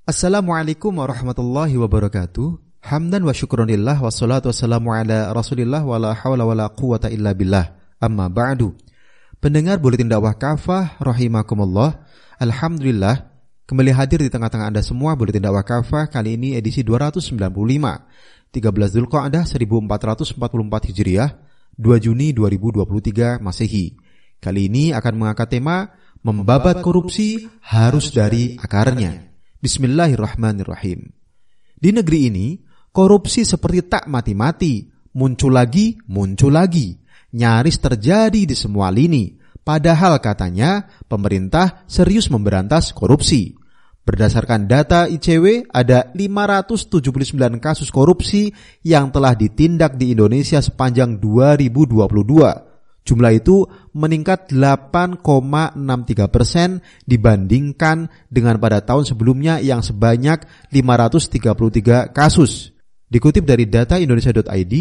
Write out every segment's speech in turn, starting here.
Assalamualaikum warahmatullahi wabarakatuh. Hamdan wa syukronillah wassalatu wassalamu ala rasulillah wa la hawla wa la quwata illa billah. Amma ba'du. Pendengar Buletin Dakwah Kafah rahimakumullah. Alhamdulillah kembali hadir di tengah-tengah Anda semua Buletin Dakwah Kafah kali ini edisi 295 13 Dzulqa'dah 1444 Hijriah 2 Juni 2023 Masehi. Kali ini akan mengangkat tema membabat korupsi harus dari akarnya. Bismillahirrahmanirrahim. Di negeri ini, korupsi seperti tak mati-mati, muncul lagi, nyaris terjadi di semua lini. Padahal katanya pemerintah serius memberantas korupsi. Berdasarkan data ICW, ada 579 kasus korupsi yang telah ditindak di Indonesia sepanjang 2022. Jumlah itu meningkat 8,63% dibandingkan dengan pada tahun sebelumnya yang sebanyak 533 kasus. Dikutip dari data Indonesia.id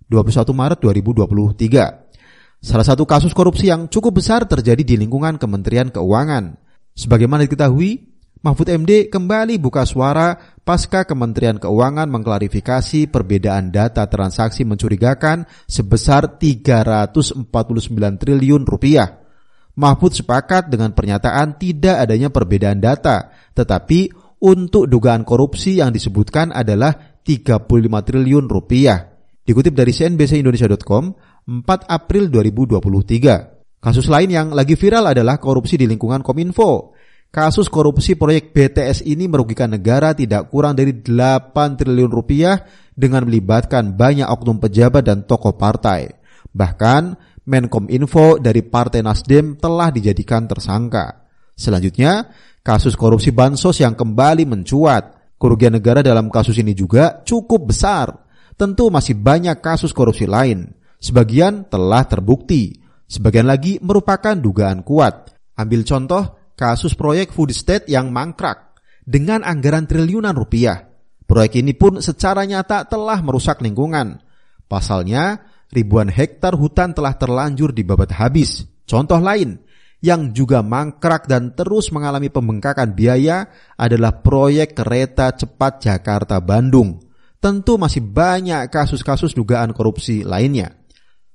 21 Maret 2023. Salah satu kasus korupsi yang cukup besar terjadi di lingkungan Kementerian Keuangan. Sebagaimana diketahui, Mahfud MD kembali buka suara pasca Kementerian Keuangan mengklarifikasi perbedaan data transaksi mencurigakan sebesar 349 triliun rupiah. Mahfud sepakat dengan pernyataan tidak adanya perbedaan data, tetapi untuk dugaan korupsi yang disebutkan adalah 35 triliun rupiah. Dikutip dari cnbcindonesia.com 4 April 2023. Kasus lain yang lagi viral adalah korupsi di lingkungan Kominfo. Kasus korupsi proyek BTS ini merugikan negara tidak kurang dari 8 triliun rupiah dengan melibatkan banyak oknum pejabat dan tokoh partai. Bahkan Menkominfo dari Partai Nasdem telah dijadikan tersangka. Selanjutnya, kasus korupsi bansos yang kembali mencuat. Kerugian negara dalam kasus ini juga cukup besar. Tentu masih banyak kasus korupsi lain. Sebagian telah terbukti, sebagian lagi merupakan dugaan kuat. Ambil contoh kasus proyek food estate yang mangkrak dengan anggaran triliunan rupiah. Proyek ini pun secara nyata telah merusak lingkungan. Pasalnya, ribuan hektar hutan telah terlanjur dibabat habis. Contoh lain yang juga mangkrak dan terus mengalami pembengkakan biaya adalah proyek kereta cepat Jakarta-Bandung. Tentu masih banyak kasus-kasus dugaan korupsi lainnya.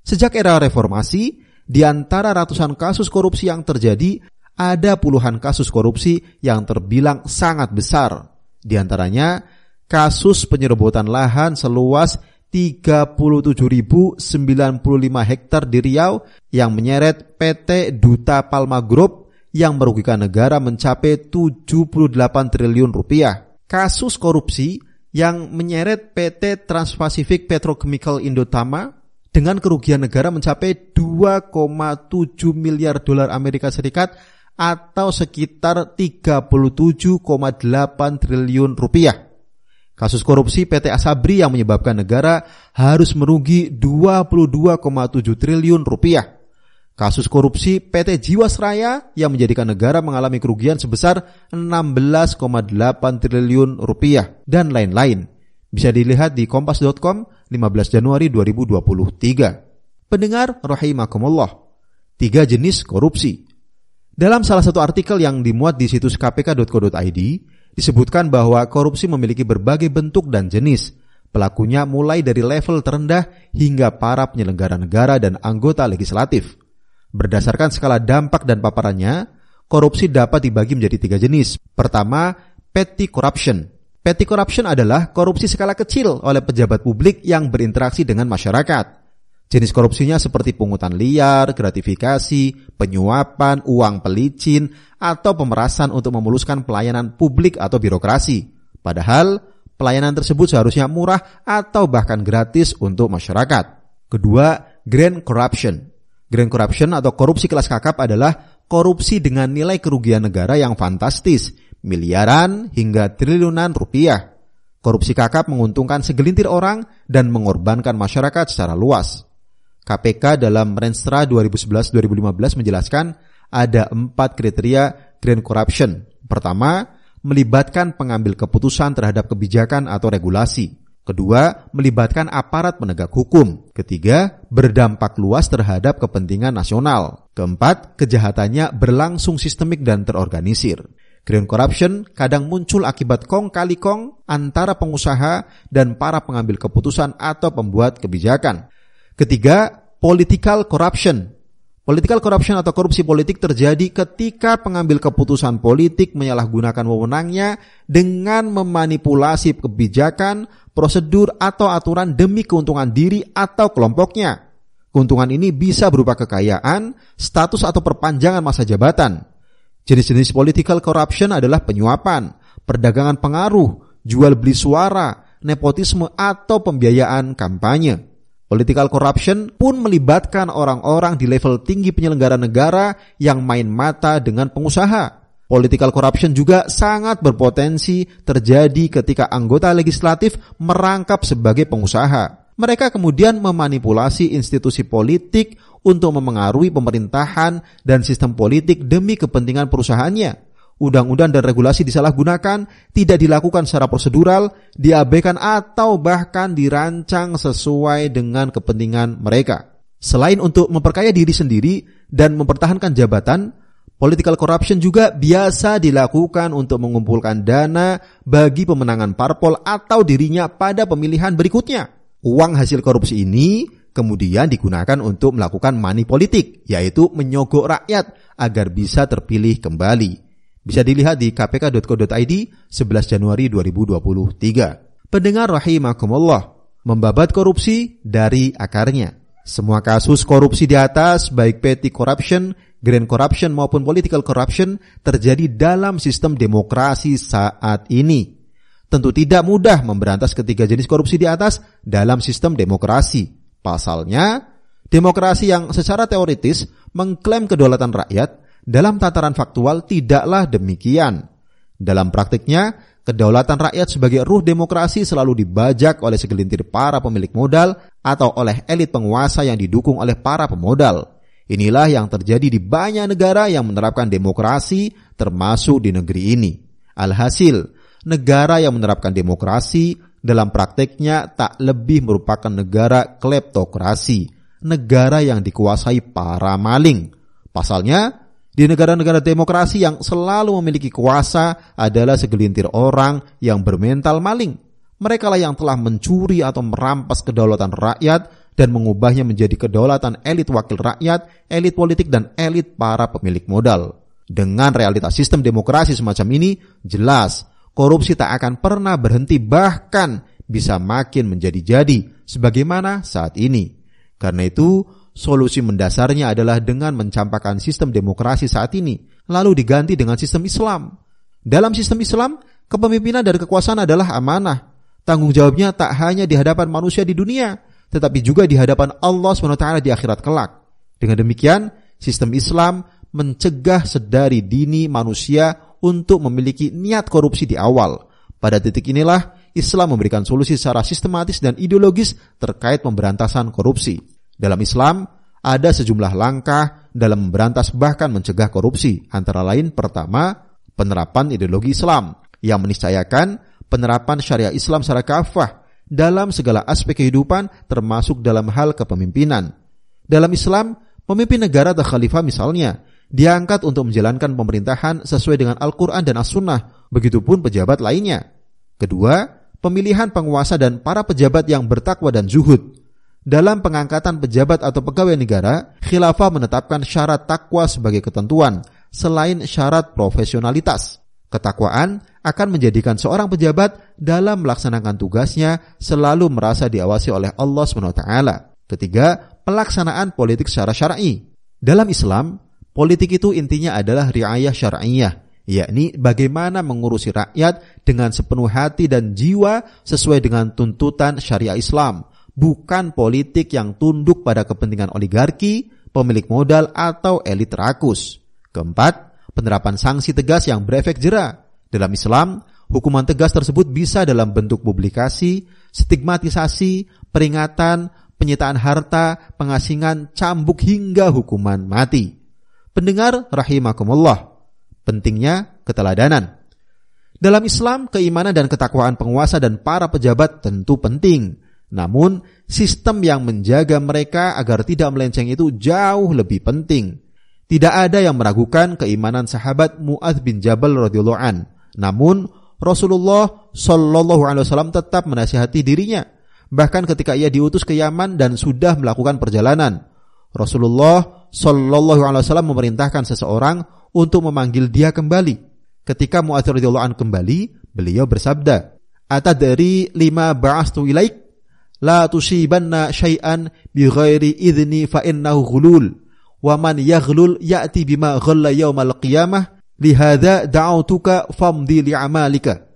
Sejak era reformasi, di antara ratusan kasus korupsi yang terjadi, ada puluhan kasus korupsi yang terbilang sangat besar. Di antaranya, kasus penyerobotan lahan seluas 37.095 hektar di Riau yang menyeret PT Duta Palma Group yang merugikan negara mencapai 78 triliun rupiah. Kasus korupsi yang menyeret PT Trans-Pacific Petrochemical Indotama dengan kerugian negara mencapai 2,7 miliar dolar Amerika Serikat atau sekitar 37,8 triliun rupiah. Kasus korupsi PT Asabri yang menyebabkan negara harus merugi 22,7 triliun rupiah. Kasus korupsi PT Jiwasraya yang menjadikan negara mengalami kerugian sebesar 16,8 triliun rupiah dan lain-lain. Bisa dilihat di kompas.com 15 Januari 2023. Pendengar rahimakumullah. 3 jenis korupsi. Dalam salah satu artikel yang dimuat di situs kpk.co.id, disebutkan bahwa korupsi memiliki berbagai bentuk dan jenis. Pelakunya mulai dari level terendah hingga para penyelenggara negara dan anggota legislatif. Berdasarkan skala dampak dan paparannya, korupsi dapat dibagi menjadi 3 jenis. Pertama, petty corruption. Petty corruption adalah korupsi skala kecil oleh pejabat publik yang berinteraksi dengan masyarakat. Jenis korupsinya seperti pungutan liar, gratifikasi, penyuapan, uang pelicin, atau pemerasan untuk memuluskan pelayanan publik atau birokrasi. Padahal, pelayanan tersebut seharusnya murah atau bahkan gratis untuk masyarakat. Kedua, grand corruption. Grand corruption atau korupsi kelas kakap adalah korupsi dengan nilai kerugian negara yang fantastis, miliaran hingga triliunan rupiah. Korupsi kakap menguntungkan segelintir orang dan mengorbankan masyarakat secara luas. KPK dalam Renstra 2011-2015 menjelaskan ada 4 kriteria grand corruption. Pertama, melibatkan pengambil keputusan terhadap kebijakan atau regulasi. Kedua, melibatkan aparat penegak hukum. Ketiga, berdampak luas terhadap kepentingan nasional. Keempat, kejahatannya berlangsung sistemik dan terorganisir. Green corruption kadang muncul akibat kong kali kong antara pengusaha dan para pengambil keputusan atau pembuat kebijakan. Ketiga, political corruption. Political corruption atau korupsi politik terjadi ketika pengambil keputusan politik menyalahgunakan wewenangnya dengan memanipulasi kebijakan, prosedur, atau aturan demi keuntungan diri atau kelompoknya. Keuntungan ini bisa berupa kekayaan, status, atau perpanjangan masa jabatan. Jenis-jenis political corruption adalah penyuapan, perdagangan pengaruh, jual beli suara, nepotisme, atau pembiayaan kampanye. Political corruption pun melibatkan orang-orang di level tinggi penyelenggara negara yang main mata dengan pengusaha. Political corruption juga sangat berpotensi terjadi ketika anggota legislatif merangkap sebagai pengusaha. Mereka kemudian memanipulasi institusi politik untuk memengaruhi pemerintahan dan sistem politik demi kepentingan perusahaannya. Undang-undang dan regulasi disalahgunakan, tidak dilakukan secara prosedural, diabaikan atau bahkan dirancang sesuai dengan kepentingan mereka. Selain untuk memperkaya diri sendiri dan mempertahankan jabatan, political corruption juga biasa dilakukan untuk mengumpulkan dana bagi pemenangan parpol atau dirinya pada pemilihan berikutnya. Uang hasil korupsi ini kemudian digunakan untuk melakukan money politik, yaitu menyogok rakyat agar bisa terpilih kembali. Bisa dilihat di kpk.co.id 11 Januari 2023. Pendengar rahimakumullah, membabat korupsi dari akarnya. Semua kasus korupsi di atas, baik petty corruption, grand corruption maupun political corruption, terjadi dalam sistem demokrasi saat ini. Tentu tidak mudah memberantas ketiga jenis korupsi di atas dalam sistem demokrasi. Pasalnya, demokrasi yang secara teoritis mengklaim kedaulatan rakyat, dalam tataran faktual tidaklah demikian. Dalam praktiknya, kedaulatan rakyat sebagai ruh demokrasi selalu dibajak oleh segelintir para pemilik modal atau oleh elit penguasa yang didukung oleh para pemodal. Inilah yang terjadi di banyak negara yang menerapkan demokrasi, termasuk di negeri ini. Alhasil, negara yang menerapkan demokrasi dalam prakteknya tak lebih merupakan negara kleptokrasi, negara yang dikuasai para maling. Pasalnya, di negara-negara demokrasi yang selalu memiliki kuasa adalah segelintir orang yang bermental maling. Merekalah yang telah mencuri atau merampas kedaulatan rakyat dan mengubahnya menjadi kedaulatan elit wakil rakyat, elit politik, dan elit para pemilik modal. Dengan realitas sistem demokrasi semacam ini, jelas korupsi tak akan pernah berhenti, bahkan bisa makin menjadi-jadi sebagaimana saat ini. Karena itu, solusi mendasarnya adalah dengan mencampakkan sistem demokrasi saat ini, lalu diganti dengan sistem Islam. Dalam sistem Islam, kepemimpinan dan kekuasaan adalah amanah. Tanggung jawabnya tak hanya di hadapan manusia di dunia, tetapi juga di hadapan Allah SWT di akhirat kelak. Dengan demikian, sistem Islam mencegah sedari dini manusia untuk memiliki niat korupsi di awal. Pada titik inilah, Islam memberikan solusi secara sistematis dan ideologis terkait pemberantasan korupsi. Dalam Islam, ada sejumlah langkah dalam memberantas bahkan mencegah korupsi. Antara lain, pertama, penerapan ideologi Islam yang meniscayakan penerapan syariah Islam secara kafah dalam segala aspek kehidupan, termasuk dalam hal kepemimpinan. Dalam Islam, pemimpin negara atau khalifah misalnya diangkat untuk menjalankan pemerintahan sesuai dengan Al-Quran dan As-Sunnah, begitupun pejabat lainnya. Kedua, pemilihan penguasa dan para pejabat yang bertakwa dan zuhud. Dalam pengangkatan pejabat atau pegawai negara, khilafah menetapkan syarat takwa sebagai ketentuan, selain syarat profesionalitas. Ketakwaan akan menjadikan seorang pejabat dalam melaksanakan tugasnya selalu merasa diawasi oleh Allah SWT. Ketiga, pelaksanaan politik secara syar'i. Dalam Islam, politik itu intinya adalah riayah syar'iyah, yakni bagaimana mengurusi rakyat dengan sepenuh hati dan jiwa sesuai dengan tuntutan syariah Islam, bukan politik yang tunduk pada kepentingan oligarki, pemilik modal, atau elit rakus. Keempat, penerapan sanksi tegas yang berefek jera. Dalam Islam, hukuman tegas tersebut bisa dalam bentuk publikasi, stigmatisasi, peringatan, penyitaan harta, pengasingan, cambuk, hingga hukuman mati. Pendengar rahimakumullah, pentingnya keteladanan. Dalam Islam, keimanan dan ketakwaan penguasa dan para pejabat tentu penting. Namun, sistem yang menjaga mereka agar tidak melenceng itu jauh lebih penting. Tidak ada yang meragukan keimanan sahabat Mu'adz bin Jabal radhiyallahu an. Namun Rasulullah Shallallahu alaihi wasallam tetap menasihati dirinya. Bahkan ketika ia diutus ke Yaman dan sudah melakukan perjalanan, Rasulullah Shallallahu alaihi wasallam memerintahkan seseorang untuk memanggil dia kembali. Ketika Mu'adz radhiyallahu an kembali, beliau bersabda, "Atadri lima ba'astu ilaik? La tusibanna syai'an bighairi idzni fa innahu ghulul. Wa man yaghlul ya'ti bima ghalla yaumal qiyamah. Lihadza da'autuka famdi li'amalika."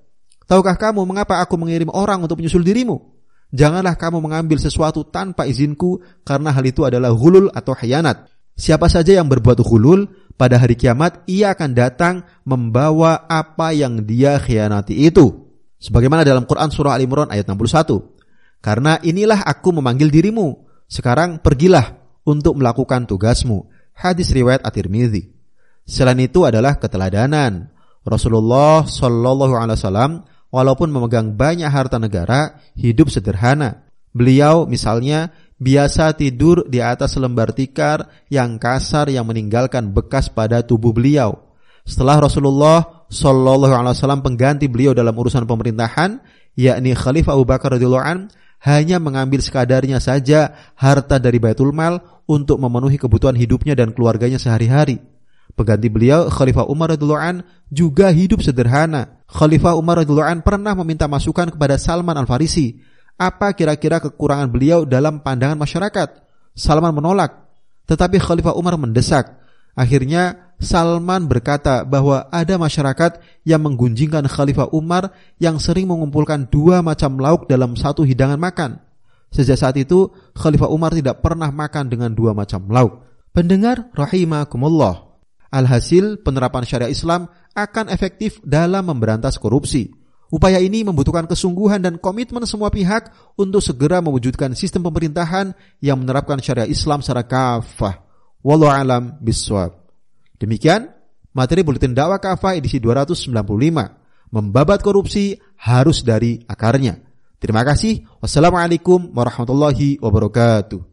Tahukah kamu mengapa aku mengirim orang untuk menyusul dirimu? Janganlah kamu mengambil sesuatu tanpa izinku, karena hal itu adalah ghulul atau khianat. Siapa saja yang berbuat ghulul, pada hari kiamat ia akan datang membawa apa yang dia khianati itu. Sebagaimana dalam Quran surah Al-Imran ayat 61. Karena inilah aku memanggil dirimu, sekarang pergilah untuk melakukan tugasmu. Hadis riwayat At-Tirmidzi. Selain itu adalah keteladanan. Rasulullah Shallallahu alaihi wasallam walaupun memegang banyak harta negara, hidup sederhana. Beliau misalnya biasa tidur di atas lembar tikar yang kasar yang meninggalkan bekas pada tubuh beliau. Setelah Rasulullah Shallallahu alaihi wasallam pengganti beliau dalam urusan pemerintahan, yakni Khalifah Abu Bakar radhiyallahu an, hanya mengambil sekadarnya saja harta dari Baitul Mal untuk memenuhi kebutuhan hidupnya dan keluarganya sehari-hari. Pengganti beliau, Khalifah Umar radhiyallahu an, juga hidup sederhana. Khalifah Umar radhiyallahu an pernah meminta masukan kepada Salman Al-Farisi. Apa kira-kira kekurangan beliau dalam pandangan masyarakat? Salman menolak, tetapi Khalifah Umar mendesak. Akhirnya Salman berkata bahwa ada masyarakat yang menggunjingkan Khalifah Umar yang sering mengumpulkan 2 macam lauk dalam satu hidangan makan. Sejak saat itu, Khalifah Umar tidak pernah makan dengan 2 macam lauk. Pendengar rahimakumullah, alhasil penerapan syariat Islam akan efektif dalam memberantas korupsi. Upaya ini membutuhkan kesungguhan dan komitmen semua pihak untuk segera mewujudkan sistem pemerintahan yang menerapkan syariat Islam secara kafah. Wallahu a'lam bishawab. Demikian materi Buletin Dakwah Kafah edisi 295. Membabat korupsi harus dari akarnya. Terima kasih. Wassalamualaikum warahmatullahi wabarakatuh.